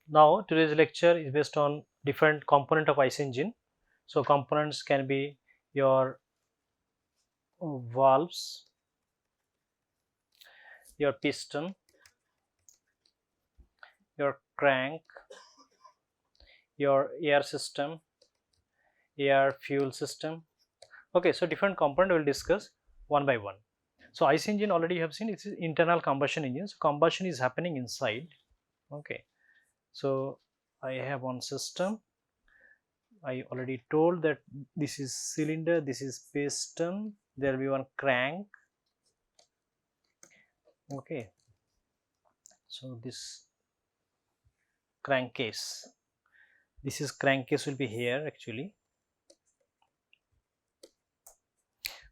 Now today's lecture is based on different component of IC engine. So components can be your valves, your piston, your crank, your air system, air fuel system. Okay, so different component we'll discuss one by one. So IC engine already you have seen, it's internal combustion engine. So combustion is happening inside. Okay, so I have one system. I already told that this is cylinder, this is piston, there will be one crank. Okay, so this crankcase, this is crankcase will be here actually.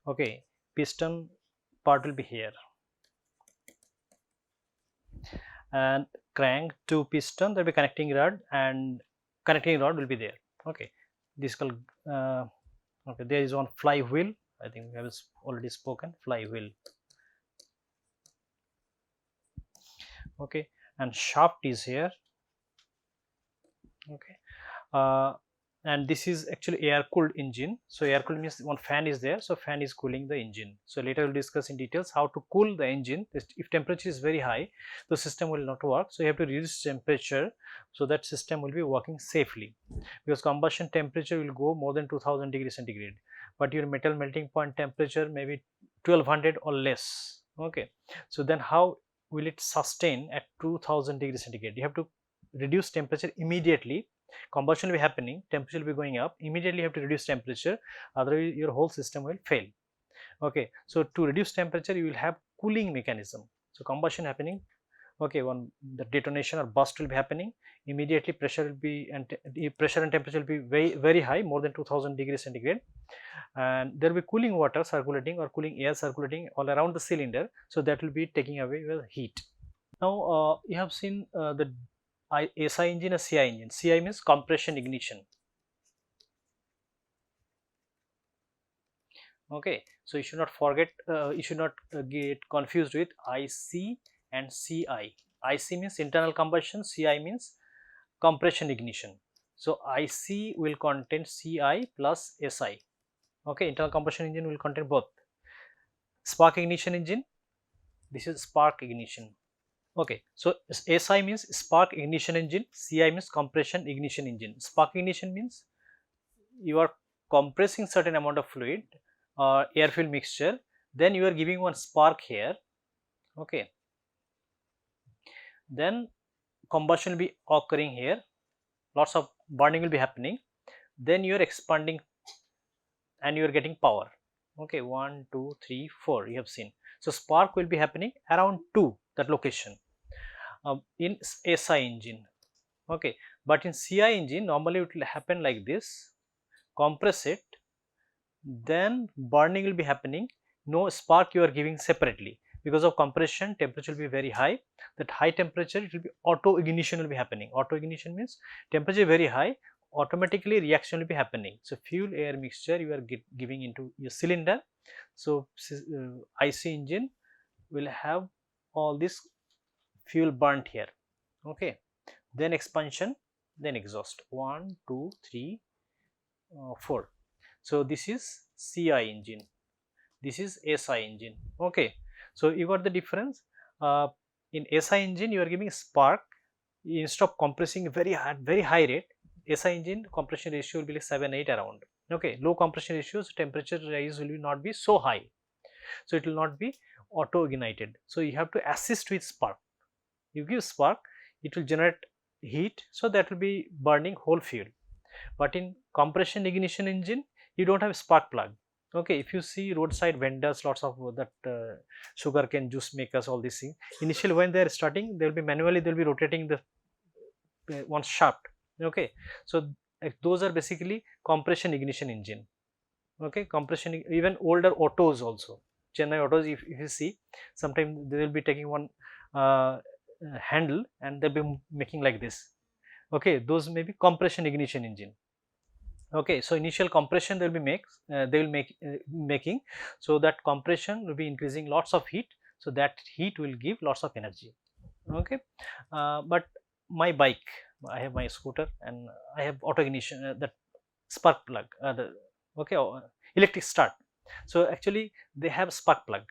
Okay, piston part will be here, and crank to piston there will be connecting rod, and connecting rod will be there. Okay, this called okay, there is one flywheel. I think we have already spoken flywheel. Okay, and shaft is here. Okay, and this is actually air cooled engine. So air cooled means one fan is there, so fan is cooling the engine. So later we'll discuss in details how to cool the engine. If temperature is very high, the system will not work, so you have to reduce temperature so that system will be working safely, because combustion temperature will go more than 2000 degrees centigrade, but your metal melting point temperature may be 1200 or less. Okay, so then how will it sustain at 2000 degrees centigrade? You have to reduce temperature immediately. Combustion will be happening, temperature will be going up, immediately you have to reduce temperature, otherwise your whole system will fail. Okay, so to reduce temperature you will have cooling mechanism. So combustion happening, okay, when the detonation or burst will be happening, immediately pressure will be, and pressure and temperature will be very high, more than 2000 degrees centigrade, and there will be cooling water circulating or cooling air circulating all around the cylinder, so that will be taking away the heat. Now you have seen the SI engine and CI engine. CI means compression ignition. Okay, so you should not forget, you should not get confused with IC and CI. IC means internal combustion, CI means compression ignition. So IC will contain CI plus SI. Okay, internal combustion engine will contain both. Spark ignition engine, this is spark ignition. Okay, so SI means spark ignition engine, CI means compression ignition engine. Spark ignition means you are compressing certain amount of fluid or air fuel mixture, then you are giving one spark here. Okay, then combustion will be occurring here, lots of burning will be happening, then you are expanding and you are getting power. Okay, 1 2 3 4 you have seen. So spark will be happening around 2, that location, in SI engine. Okay, but in CI engine normally it will happen like this: compress it, then burning will be happening, no spark you are giving separately, because of compression temperature will be very high. That high temperature, it will be auto ignition will be happening. Auto ignition means temperature very high, automatically reaction will be happening. So fuel air mixture you are giving into your cylinder. So IC engine will have all this fuel burnt here. Okay, then expansion, then exhaust, 1 2 3 4. So this is CI engine, this is SI engine. Okay, so you got the difference. In SI engine you are giving spark, instead of compressing very high rate, SI engine compression ratio will be like 7 8 around. Okay, low compression ratio, so temperature rise will not be so high, so it will not be auto ignited. So you have to assist with spark. You give spark, it will generate heat, so that will be burning whole fuel. But in compression ignition engine you don't have spark plug. Okay, if you see roadside vendors, lots of that sugarcane juice makers, all these things, initially when they are starting, they will be manually, they will be rotating the one shaft. Okay, so those are basically compression ignition engine. Okay, compression, even older autos also, Chennai autos, if you see, sometimes they will be taking one handle and they'll be making like this. Okay, those may be compression ignition engine. Okay, so initial compression they will be making, so that compression will be increasing lots of heat, so that heat will give lots of energy. Okay, but my bike, I have my scooter and I have auto ignition, that spark plug, electric start. So actually they have spark plug.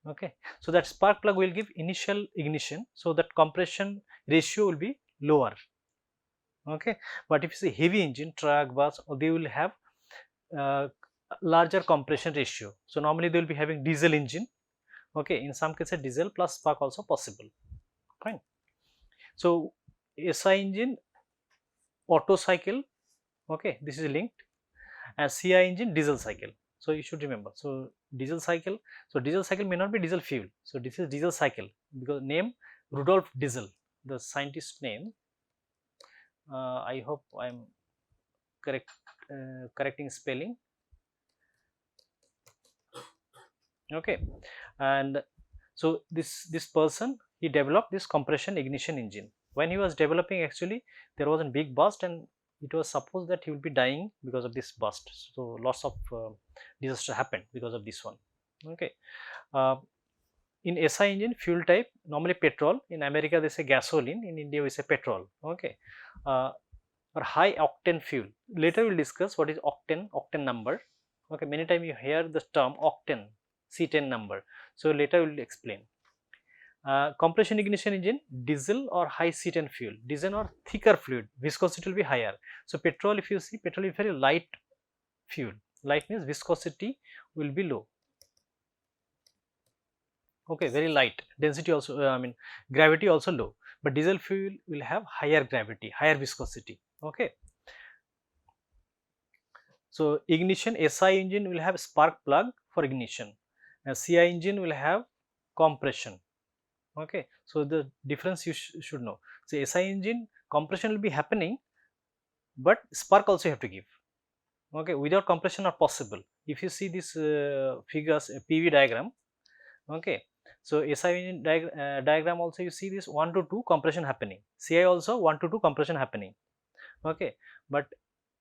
Okay, so that spark plug will give initial ignition, so that compression ratio will be lower. Okay, but if you see heavy engine, truck, bus, they will have uh, larger compression ratio. So normally they will be having diesel engine. Okay, in some cases diesel plus spark also possible. Fine. So SI engine, Otto cycle, okay, this is linked, and CI engine, diesel cycle. So you should remember. So diesel cycle, so diesel cycle may not be diesel fuel. So this is diesel cycle because name Rudolf Diesel, the scientist name. I hope I am correcting spelling. Okay, and so this person, he developed this compression ignition engine. When he was developing, actually there was a big burst and it was supposed that he will be dying because of this burst. So lots of disaster happened because of this one. Okay, uh, in SI engine, fuel type normally petrol. In America they say gasoline, in India we say petrol. Okay, or high octane fuel. Later we'll discuss what is octane number. Okay, many times you hear the term octane, C10 number. So later we'll explain. Compression ignition engine, diesel or high C10 fuel, diesel or thicker fluid, viscosity will be higher. So petrol, if you see, petrol is very light fuel. Light means viscosity will be low. Okay, very light, density also, gravity also low, but diesel fuel will have higher gravity, higher viscosity. Okay, so ignition, SI engine will have spark plug for ignition, and CI engine will have compression. Okay, so the difference you should know. So SI engine, compression will be happening, but spark also you have to give. Okay, without compression not possible. If you see this figures, PV diagram, okay, so SI engine diagram also you see this 1 to 2 compression happening, CI also 1 to 2 compression happening. Okay, but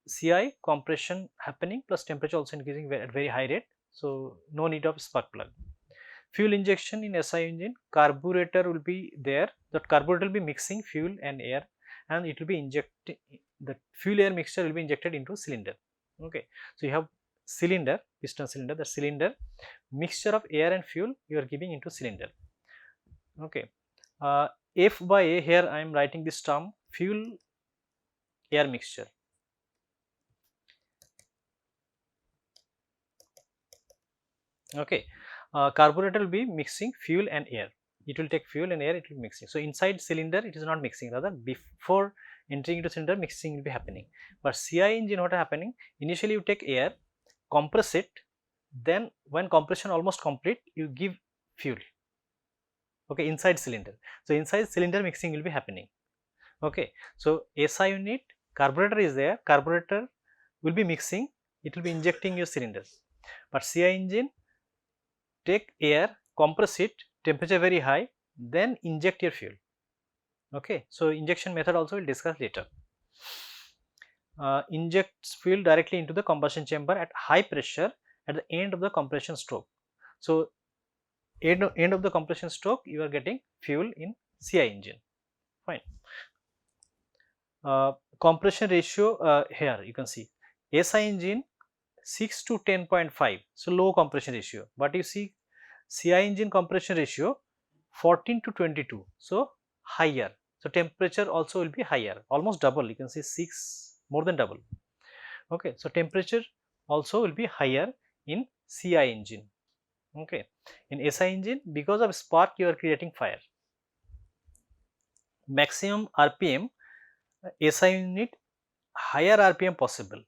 CI compression happening plus temperature also increasing at very high rate, so no need of spark plug. Fuel injection in SI engine, carburetor will be there. That carburetor will be mixing fuel and air, and it will be injected. The fuel air mixture will be injected into cylinder. Okay, so you have cylinder, piston cylinder. The cylinder, mixture of air and fuel you are giving into cylinder. Okay, F by A, here I am writing this term, fuel air mixture. Okay, carburetor will be mixing fuel and air. It will take fuel and air, it will be mixing. So inside cylinder it is not mixing, rather before entering into cylinder mixing will be happening. But CI engine, what is happening, initially you take air, compress it, then when compression almost complete you give fuel. Okay, inside cylinder. So inside cylinder mixing will be happening. Okay, so SI unit, carburetor is there, carburetor will be mixing, it will be injecting your cylinders. But CI engine, take air, compress it, temperature very high, then inject your fuel. Okay, so injection method also we'll discuss later. Injects fuel directly into the combustion chamber at high pressure at the end of the compression stroke. So end of the compression stroke you are getting fuel in CI engine. Fine. Compression ratio, here you can see SI engine 6 to 10.5, so low compression ratio, but you see CI engine compression ratio 14 to 22, so higher. So temperature also will be higher, almost double, you can see 6, more than double. Okay, so temperature also will be higher in CI engine. Okay, in SI engine, because of spark you are creating fire. Maximum RPM, SI unit, higher RPM possible.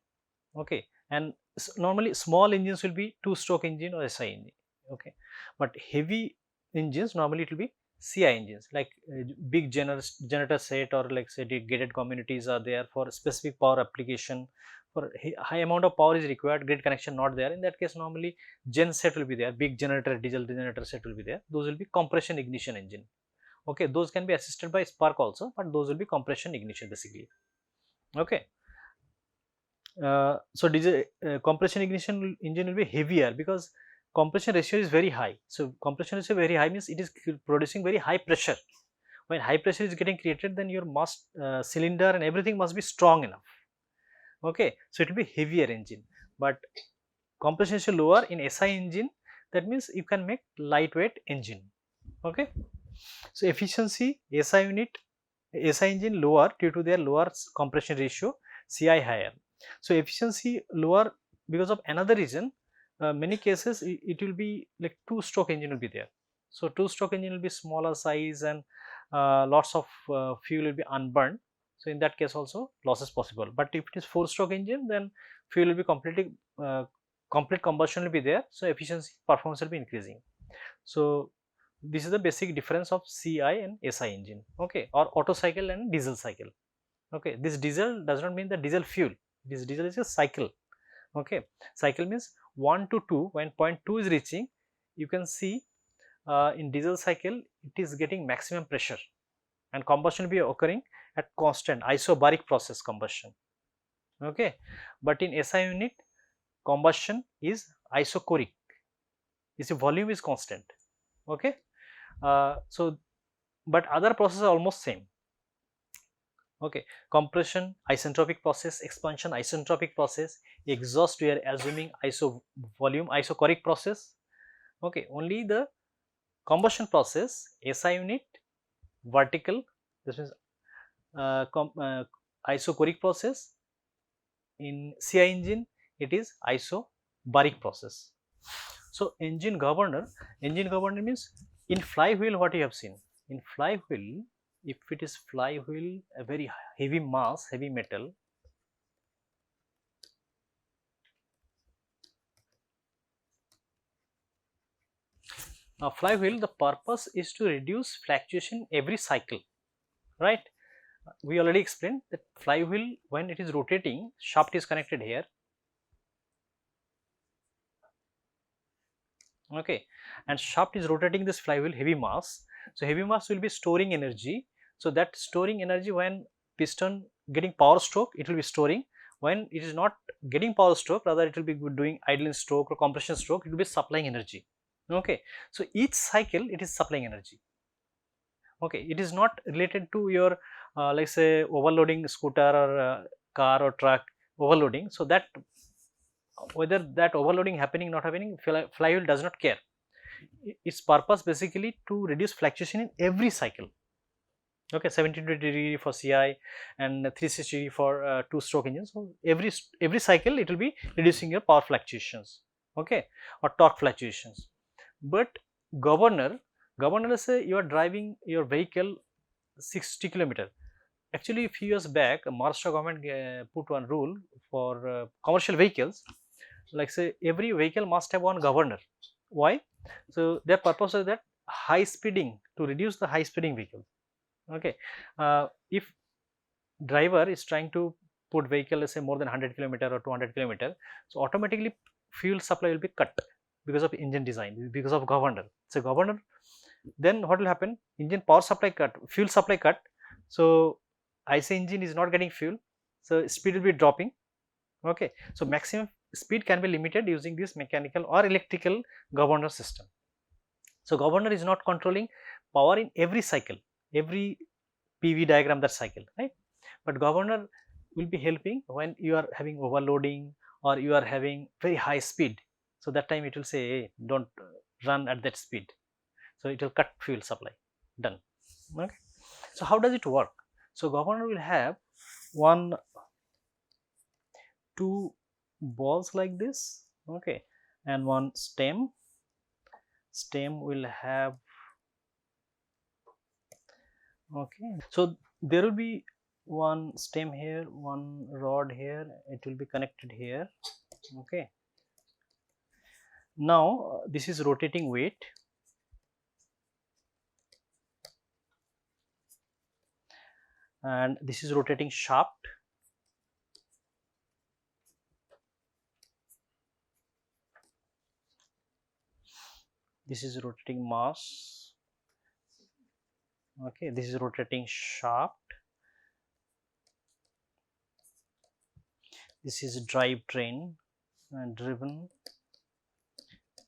Okay, and normally small engines will be 2-stroke engine or SI engine. Okay, but heavy engines normally it will be CI engines, like big generator set, or like say gated communities are there for specific power application, for high amount of power is required, grid connection not there. In that case normally gen set will be there, big generator, diesel generator set will be there. Those will be compression ignition engine. Okay, those can be assisted by spark also, but those will be compression ignition basically. Okay, so diesel compression ignition engine will be heavier because compression ratio is very high. So compression ratio very high means it is producing very high pressure. When high pressure is getting created, then your cylinder and everything must be strong enough. Okay, so it will be heavier engine. But compression is lower in SI engine, that means you can make lightweight engine. Okay, so efficiency SI engine lower due to their lower compression ratio, CI higher. So efficiency lower because of another reason. Many cases it will be like two-stroke engine will be there. So two-stroke engine will be smaller size and lots of fuel will be unburned. So in that case also loss is possible. But if it is four-stroke engine, then fuel will be completely complete combustion will be there. So efficiency performance will be increasing. So this is the basic difference of CI and SI engine, okay, or Otto cycle and diesel cycle. Okay, this diesel does not mean the diesel fuel. This diesel is a cycle. Okay, cycle means 1 to 2. When point 2 is reaching, you can see in diesel cycle it is getting maximum pressure and combustion will be occurring at constant isobaric process combustion. Okay, but in SI unit combustion is isochoric. Its volume is constant. Okay, so but other processes are almost same. Okay, compression isentropic process, expansion isentropic process, exhaust we are assuming volume isochoric process. Okay, only the combustion process SI unit vertical, this means isochoric process. In CI engine it is isobaric process. So engine governor means in flywheel what you have seen. In flywheel, if it is flywheel, a very heavy mass, heavy metal, flywheel, the purpose is to reduce fluctuation every cycle, right? We already explained that flywheel, when it is rotating, shaft is connected here. Okay, and shaft is rotating this flywheel, heavy mass. So heavy mass will be storing energy. So that storing energy, when piston getting power stroke, it will be storing. When it is not getting power stroke, rather it will be doing idling stroke or compression stroke, it will be supplying energy. Okay, so each cycle it is supplying energy. Okay, it is not related to your like say overloading scooter or car or truck overloading. So that whether that overloading happening not happening, flywheel does not care. Its purpose basically to reduce fluctuation in every cycle. Okay, 72 degree for CI and 360 degree for two-stroke engine. So every cycle it will be reducing your power fluctuations, okay, or torque fluctuations. But governor say you are driving your vehicle 60 km. Actually, a few years back, Maharashtra government put one rule for commercial vehicles. Like say every vehicle must have one governor. Why? So their purpose is that high speeding, to reduce the high speeding vehicle. Okay, if driver is trying to put vehicle, let's say more than 100 km or 200 km, so automatically fuel supply will be cut because of engine design, because of governor. So governor, then what will happen? Engine power supply cut, fuel supply cut. So IC engine is not getting fuel, so speed will be dropping. Okay, so maximum speed can be limited using this mechanical or electrical governor system. So governor is not controlling power in every cycle, every PV diagram, that cycle, right? But governor will be helping when you are having overloading or you are having very high speed. So that time it will say, hey, don't run at that speed. So it will cut fuel supply. Done. Okay. So how does it work? So governor will have two balls like this, okay, and one stem. Stem will have, okay, so there will be one stem here, one rod here, it will be connected here. Okay, now this is rotating weight, and this is rotating shaft. This is rotating mass. Okay, this is rotating shaft. This is drivetrain and driven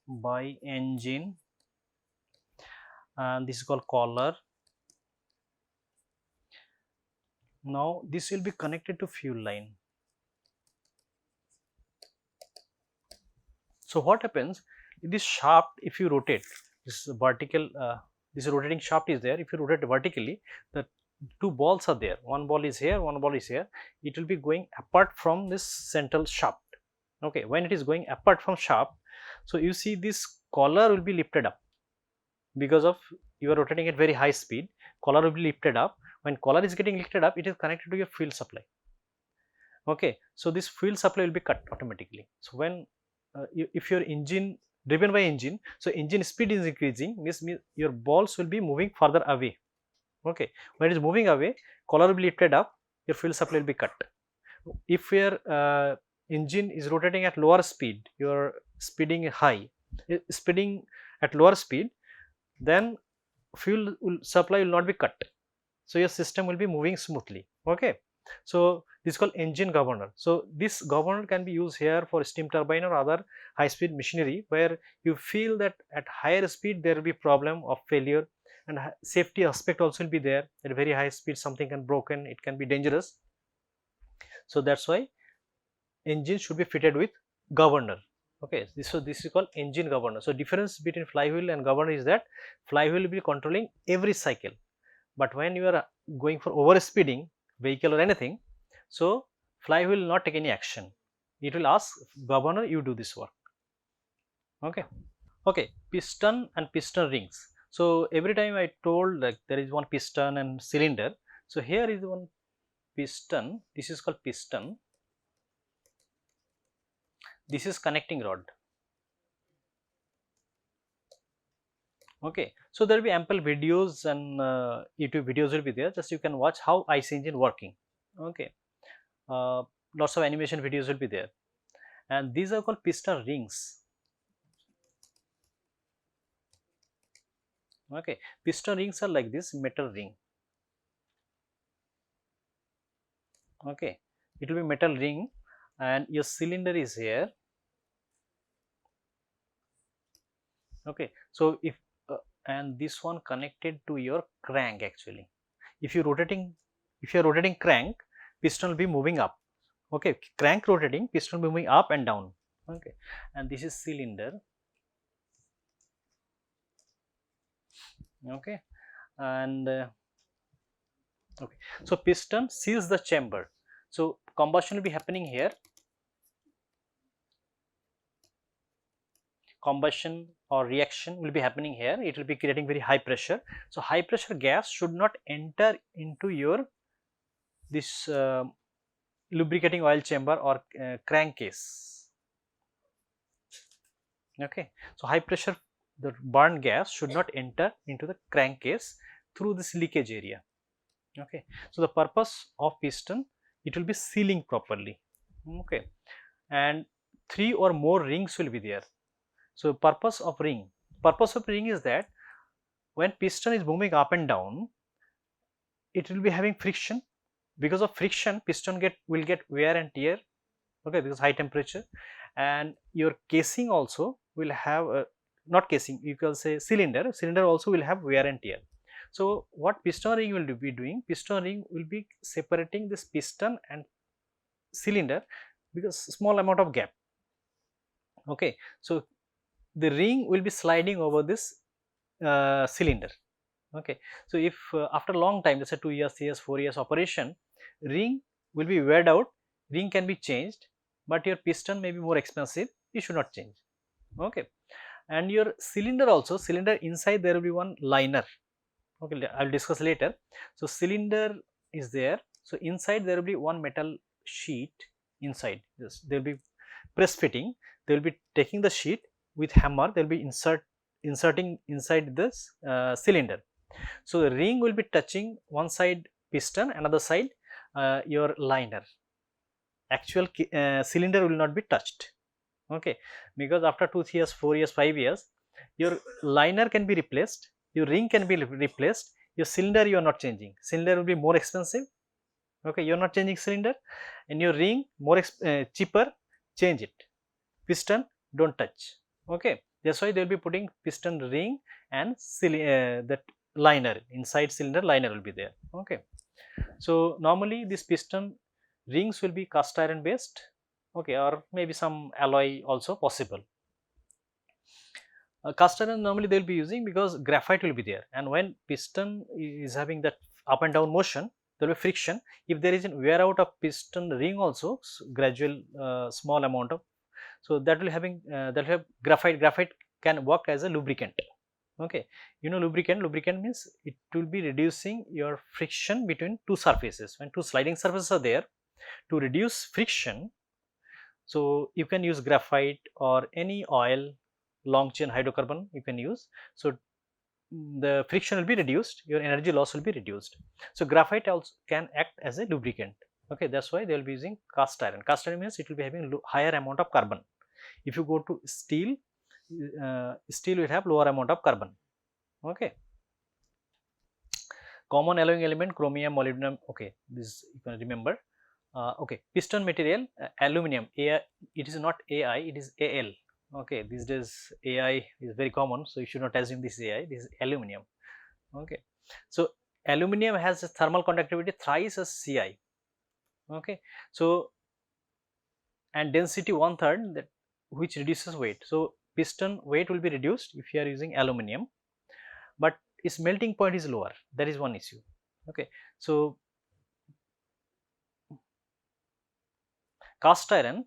by engine, and this is called collar. Now this will be connected to fuel line. So what happens, this shaft, if you rotate this vertical, this rotating shaft is there, if you rotate vertically, the two balls are there, one ball is here, one ball is here, it will be going apart from this central shaft. Okay, when it is going apart from shaft, so you see this collar will be lifted up because of you are rotating at very high speed, collar will be lifted up. When collar is getting lifted up, it is connected to your fuel supply. Okay, so this fuel supply will be cut automatically. So when if your engine driven by engine, so engine speed is increasing, means your balls will be moving further away. Okay, when it is moving away, collar will be lifted up, your fuel supply will be cut. If your engine is rotating at lower speed, you are speeding high, speeding at lower speed, then fuel supply will not be cut, so your system will be moving smoothly. Okay, so this is called engine governor. So this governor can be used here for steam turbine or other high speed machinery where you feel that at higher speed there will be problem of failure, and safety aspect also will be there. At very high speed something can broken, it can be dangerous. So that's why engine should be fitted with governor. Okay, so this is called engine governor. So difference between flywheel and governor is that flywheel will be controlling every cycle, but when you are going for over speeding vehicle or anything, so flywheel will not take any action, it will ask governor, you do this work. Okay, okay, piston and piston rings. So every time I told like there is one piston and cylinder, so here is one piston, this is called piston, this is connecting rod. Okay, so there will be ample videos and YouTube videos will be there, just you can watch how IC engine working. Okay, lots of animation videos will be there, and these are called piston rings. Okay, piston rings are like this metal ring. Okay, it will be metal ring and your cylinder is here. Okay, so if and this one connected to your crank. Actually, if you are rotating crank, piston will be moving up. Okay, crank rotating, piston moving up and down. Okay, and this is cylinder. Okay, and okay, so piston seals the chamber, so combustion will be happening here, combustion or reaction will be happening here, it will be creating very high pressure. So high pressure gas should not enter into your this lubricating oil chamber or crankcase. Okay, so high pressure, the burned gas should not enter into the crankcase through this leakage area. Okay, so the purpose of piston, it will be sealing properly. Okay, and 3 or more rings will be there. So purpose of ring is that when piston is moving up and down, it will be having friction. Because of friction, piston will get wear and tear. Okay, because high temperature, and your casing also will have not casing, you can say cylinder also will have wear and tear. So what piston ring will be doing, piston ring will be separating this piston and cylinder because small amount of gap. Okay, so the ring will be sliding over this cylinder. Okay, so if after a long time, let's say 2 years, 3 years, 4 years operation, ring will be weared out, ring can be changed, but your piston may be more expensive, you should not change. Okay, and your cylinder also, cylinder inside there will be one liner. Okay, I will discuss later. So cylinder is there, so inside there will be one metal sheet inside this, there will be press fitting, they will be taking the sheet with hammer, they will be inserting inside this cylinder. So the ring will be touching one side piston, another side your liner. Actual cylinder will not be touched. Okay, because after 2 years, 4 years, 5 years, your liner can be replaced, your ring can be replaced, your cylinder you are not changing, cylinder will be more expensive. Okay, you are not changing cylinder, and your ring more cheaper, change it. Piston don't touch. Okay, that's why they will be putting piston ring and that liner inside cylinder, liner will be there. Okay, So normally this piston rings will be cast iron based, okay, or maybe some alloy also possible. Cast iron normally they will be using because graphite will be there, and when piston is having that up and down motion, there will be friction. If there is a wear out of piston ring also, gradual small amount of, so that will that will have graphite. Graphite can work as a lubricant. Okay, you know, lubricant means it will be reducing your friction between two surfaces. When two sliding surfaces are there, to reduce friction, so you can use graphite or any oil, long chain hydrocarbon you can use. So the friction will be reduced, your energy loss will be reduced. So graphite also can act as a lubricant. Okay, that's why they will be using cast iron. Cast iron means it will be having higher amount of carbon. If you go to steel, steel will have lower amount of carbon. Okay, common alloying element chromium, molybdenum. Okay, this you can remember. Okay, piston material aluminum. AI, it is not AI, it is AL. Okay, these days AI is very common, so you should not assume this is AI. This is aluminum. Okay, so aluminum has a thermal conductivity thrice as Ci. Okay, so and density 1/3, that which reduces weight. So piston weight will be reduced if you are using aluminum, but its melting point is lower. That is one issue. Okay, so cast iron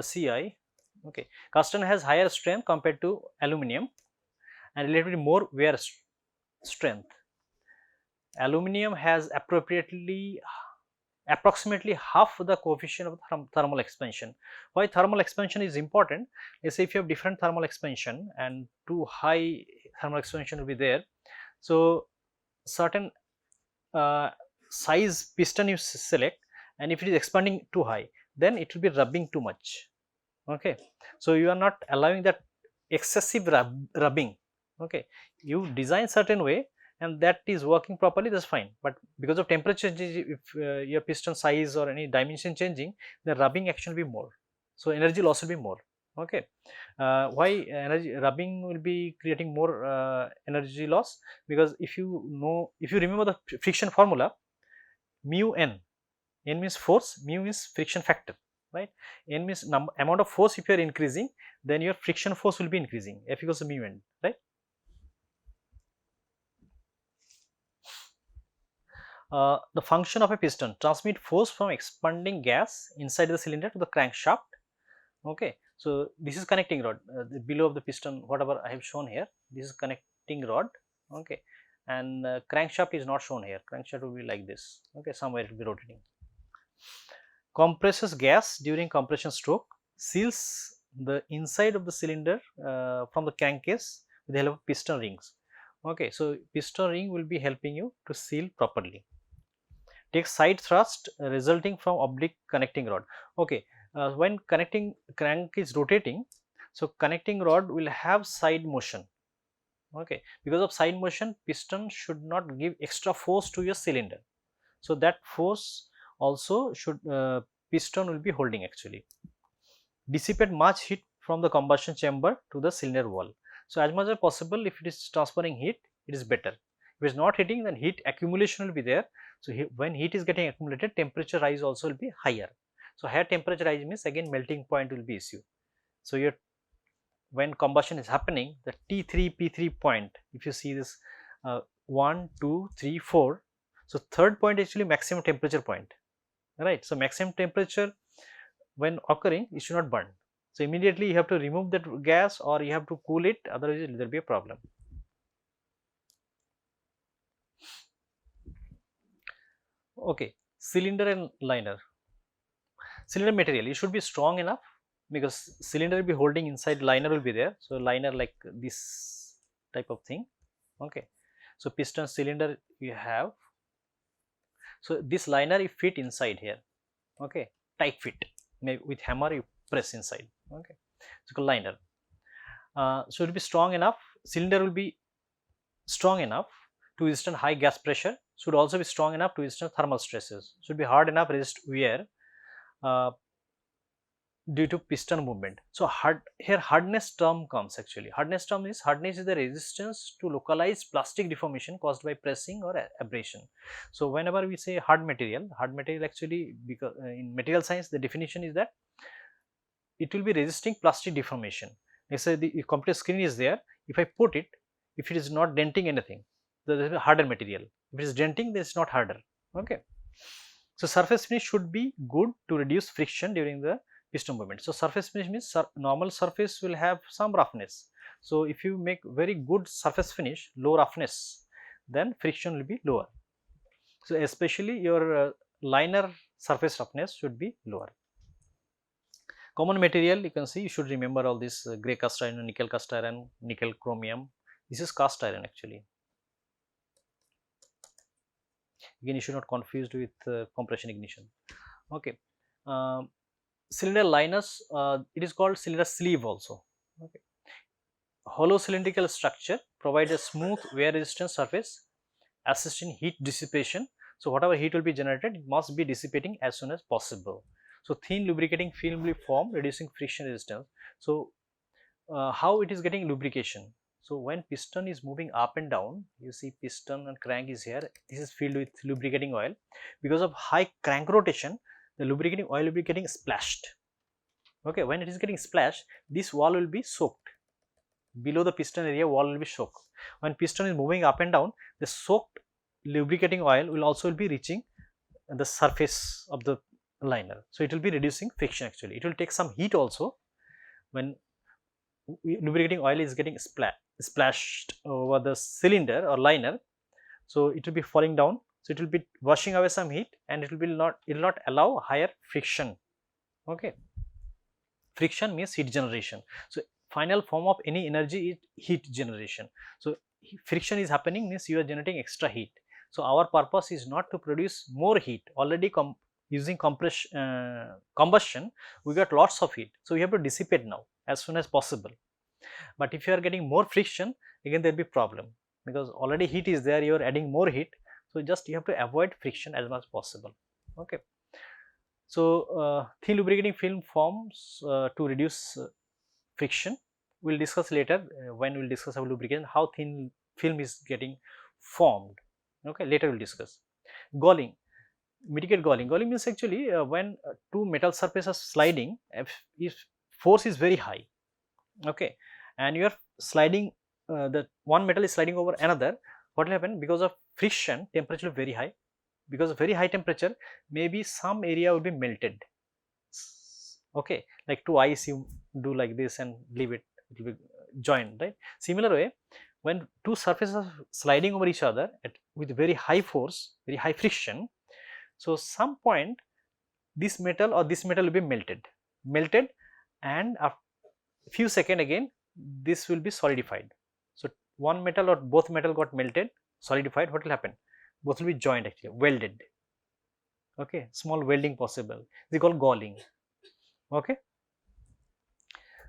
Ci. Okay, cast iron has higher strength compared to aluminum and relatively more wear strength. Aluminum has approximately half the coefficient of thermal expansion. Why thermal expansion is important? Let's say if you have different thermal expansion and too high thermal expansion will be there, so certain size piston you select, and if it is expanding too high, then it will be rubbing too much. Okay, so you are not allowing that excessive rubbing. Okay, you design certain way and that is working properly, that's fine, but because of temperature change, if your piston size or any dimension changing, the rubbing action will be more, so energy loss will be more. Okay, why energy rubbing will be creating more energy loss? Because if you remember the friction formula, mu n, n means force, mu means friction factor, right? N means amount of force. If you are increasing, then your friction force will be increasing, F equals to mu n, right? The function of a piston: transmit force from expanding gas inside the cylinder to the crankshaft. Okay, so this is connecting rod, below of the piston, whatever I have shown here, this is connecting rod. Okay, and crankshaft is not shown here. Crankshaft will be like this. Okay, somewhere it will be rotating. Compresses gas during compression stroke, seals the inside of the cylinder from the crankcase with the help of piston rings. Okay, so piston ring will be helping you to seal properly. Take side thrust resulting from oblique connecting rod. Okay, when connecting crank is rotating, so connecting rod will have side motion. Okay, because of side motion, piston should not give extra force to your cylinder, so that force also should piston will be holding actually. Dissipate much heat from the combustion chamber to the cylinder wall. So as much as possible, if it is transferring heat, it is better. If it is not heating, then heat accumulation will be there. So when heat is getting accumulated, temperature rise also will be higher. So higher temperature rise means again melting point will be issue. So your when combustion is happening, the T3 P3 point, if you see this 1 2 3 4, so third point is actually maximum temperature point, right? So maximum temperature when occurring, it should not burn. So immediately you have to remove that gas or you have to cool it, otherwise there will be a problem. Okay, cylinder and liner. Cylinder material, it should be strong enough because cylinder will be holding inside, liner will be there. So liner like this type of thing. Okay, so piston cylinder you have. So this liner you fit inside here. Okay, tight fit. Maybe with hammer you press inside. Okay, so liner. So it will be strong enough. Cylinder will be strong enough to withstand high gas pressure. Should also be strong enough to withstand thermal stresses. Should be hard enough resist wear. due to piston movement. So here hardness term comes actually. Hardness is the resistance to localized plastic deformation caused by pressing or abrasion. So whenever we say hard material actually, because in material science the definition is that it will be resisting plastic deformation. Let's say the computer screen is there, if I put it, if it is not denting anything, there is a harder material. If it is denting, then it's not harder. Okay. So surface finish should be good to reduce friction during the piston movement. So surface finish means normal surface will have some roughness. So if you make very good surface finish, low roughness, then friction will be lower. So especially your liner surface roughness should be lower. Common material, you can see, you should remember all this grey cast iron, nickel cast iron, nickel chromium. This is cast iron actually. Again, you should not confuse with compression ignition. Okay. Cylinder liners, it is called cylinder sleeve also. Okay. Hollow cylindrical structure provides a smooth wear resistant surface, assisting heat dissipation. So whatever heat will be generated, it must be dissipating as soon as possible. So thin lubricating film will form, reducing friction resistance. So how it is getting lubrication? So when piston is moving up and down, you see piston and crank is here. This is filled with lubricating oil. Because of high crank rotation, the lubricating oil will be getting splashed. Okay, when it is getting splashed, this wall will be soaked. Below the piston area, wall will be soaked. When piston is moving up and down, the soaked lubricating oil will also be reaching the surface of the liner. So it will be reducing friction actually. It will take some heat also. When lubricating oil is getting splashed over the cylinder or liner, so it will be falling down. So it will be washing away some heat, and it will not allow higher friction. Okay. Friction means heat generation. So final form of any energy is heat generation. So friction is happening means you are generating extra heat. So our purpose is not to produce more heat. Already using combustion, we got lots of heat. So we have to dissipate now as soon as possible. But if you are getting more friction, again there will be problem, because already heat is there, you are adding more heat. So just you have to avoid friction as much as possible. Okay. So thin lubricating film forms to reduce friction. We'll discuss later when we'll discuss about lubrication, how thin film is getting formed. Okay, later we'll discuss. Galling, mitigate galling. Galling means actually when two metal surfaces are sliding, if force is very high, okay, and you are sliding, the one metal is sliding over another, what will happen? Because of friction, temperature is very high. Because of very high temperature, maybe some area will be melted. Okay, like to ice, you do like this and leave it, it will be joined, right? Similar way, when two surfaces are sliding over each other with very high force, very high friction, so some point this metal or this metal will be melted, and after few seconds again this will be solidified. So one metal or both metal got melted, solidified. What will happen? Both will be joined, actually welded. Okay, small welding possible. They call galling. Okay.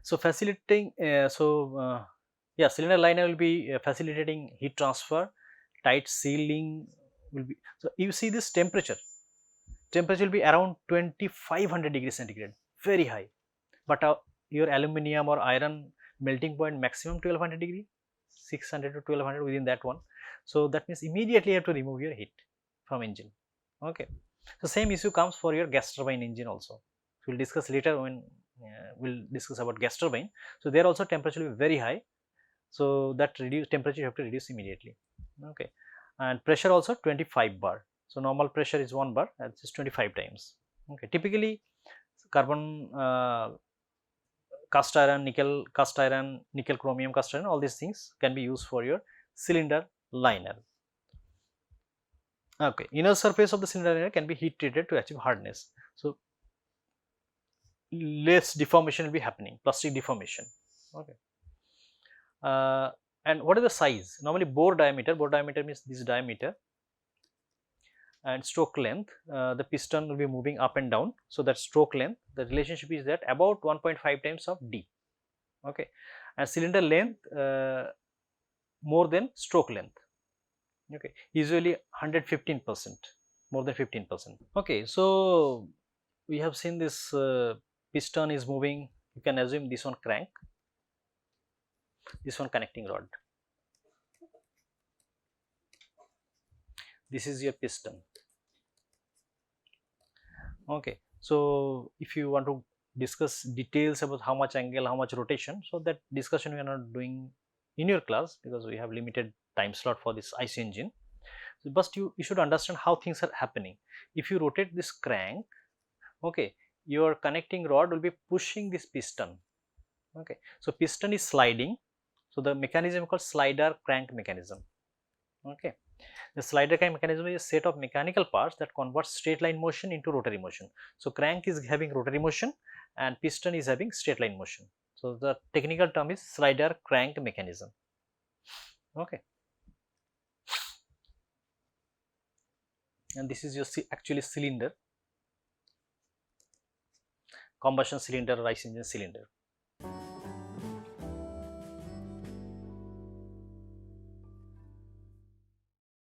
So facilitating, yeah, cylinder liner will be facilitating heat transfer. Tight sealing will be, so you see this temperature will be around 2500 degrees centigrade, very high. But your aluminum or iron melting point maximum 1200 degree, 600 to 1200 within that one. So that means immediately you have to remove your heat from engine. Okay. So same issue comes for your gas turbine engine also. We'll discuss later when we'll discuss about gas turbine. So there also temperature will be very high. So that reduce temperature you have to reduce immediately. Okay. And pressure also 25 bar. So normal pressure is 1 bar, that's just 25 times. Okay. Typically carbon cast iron, nickel cast iron, nickel chromium cast iron, all these things can be used for your cylinder liner. Okay, inner surface of the cylinder liner can be heat treated to achieve hardness. So less deformation will be happening, plastic deformation. Okay. And what is the size? Normally bore diameter means this diameter, and stroke length, the piston will be moving up and down. So that stroke length, the relationship is that about 1.5 times of D. Okay. And cylinder length more than stroke length. Okay, usually 115%, more than 15%. Okay, so we have seen this piston is moving, you can assume this one crank, this one connecting rod. This is your piston. Okay, so if you want to discuss details about how much angle, how much rotation, so that discussion we are not doing in your class because we have limited time slot for this IC engine. So, but you should understand how things are happening. If you rotate this crank, okay, your connecting rod will be pushing this piston. Okay, so piston is sliding, so the mechanism called slider crank mechanism. Okay, the slider crank mechanism is a set of mechanical parts that converts straight line motion into rotary motion. So crank is having rotary motion and piston is having straight line motion. So the technical term is slider crank mechanism. Okay, and this is your actually cylinder, combustion cylinder or IC engine cylinder.